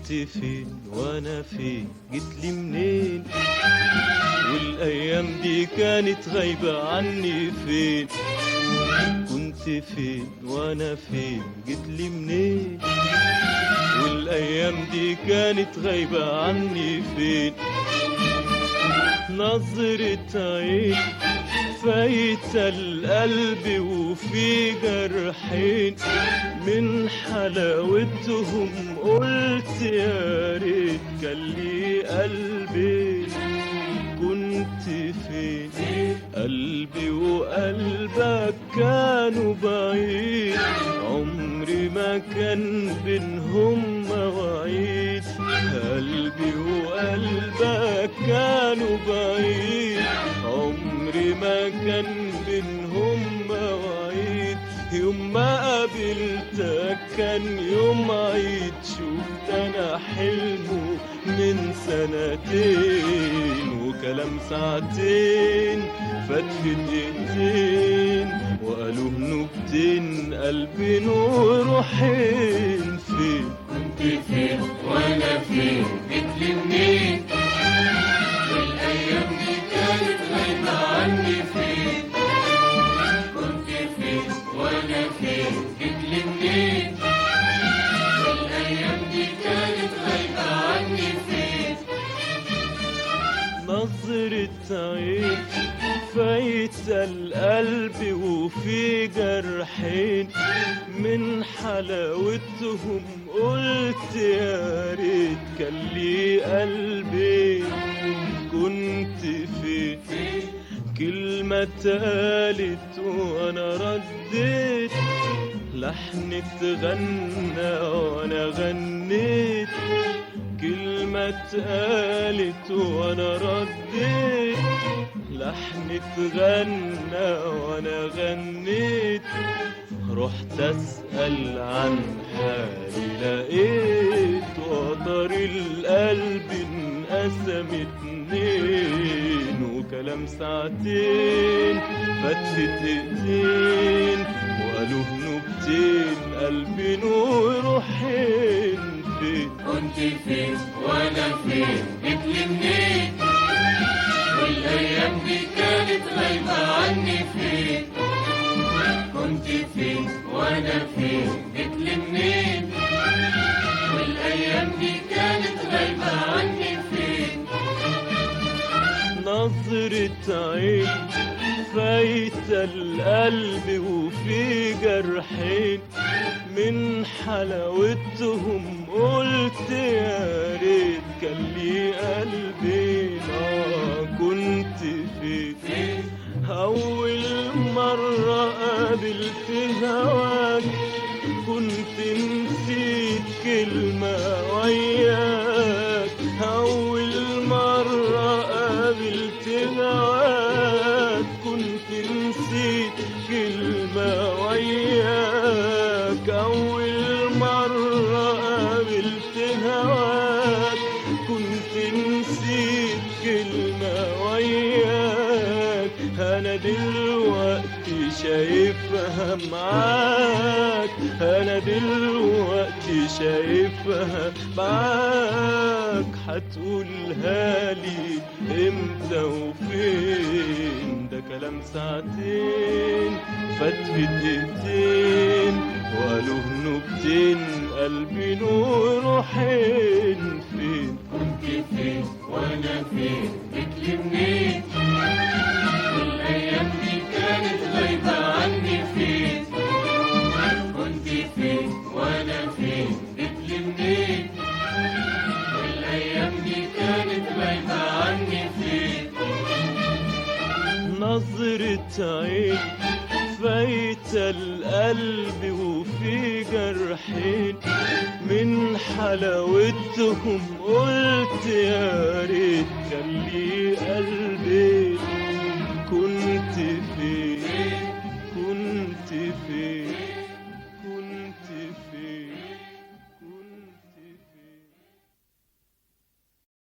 فين وانا فين جيتلي منين والايام دي كانت غايبة عني فين كنت فين وانا فين جيتلي منين والايام دي كانت غايبة عني فين نظرة عين فايتة القلب وفي جرحين من حلاوتهم قلت يا ريت كان لي قلبي كنت فين قلبي وقلبك كانوا بعيد عمري ما كان بينهم مواعيد قلبي وقلبك كانوا بعيد عمري ما كان بينهم مواعيد يوم ما قابلتك كان يوم عيد شفت انا حلمه من سنتين وكلام ساعتين فات في دقيقتين وقالوا نكتين قلبي وروحين فين كنت فين وانا فين جيتلي منين والايام دي كانت غايبة عني فين كنت فين وانا فين جيتلي منين والايام دي كانت غايبة عني فين نظرة عين فايتة القلب وفي جرحين من حلاوتهم قلت يا ريت كان لي قلبي كنت فين كلمة اتقالت وانا رديت لحن اتغنى وانا غنيت كلمة اتقالت وانا رديت لحن اتغنى وانا غنيت رحت اسأل عن حالي لقيت وتر القلب انقسم اتنين وكلام ساعتين فات في دقيقتين وقالوا نكتين قلبي وروحين فين كنت فين وانا فين جيتلي منين والايام دي كانت غايبة عني فين كنت فين وانا فين جيتلي منين والايام دي كانت غايبة عني فين نظرة عين فايتة القلب وفي جرحين من حلاوتهم قلت يا ريت كان لي قلبي كنت فين أول مرة قابلت هواك كنت نسيت كلمة وياك أول مرة قابلت هواك كنت نسيت كلمة وياك أول مرة قابلت هواك كنت نسيت كلمة وياك أنا دلوقتي شايفها معاك أنا دلوقتي شايفها معاك هتقولها لي امتى وفين ده كلام ساعتين فات في دقيقتين وقالوا نكتين قلبي وروحين فين كنت فين وانا فين جيتلي منين والايام دي كانت غايبة عني فين كنت فين وانا فين جيتلي منين والايام دي كانت غايبة عني فين نظرة عين فايتة القلب وفي جرحين من حلاوتهم قلت يا ريت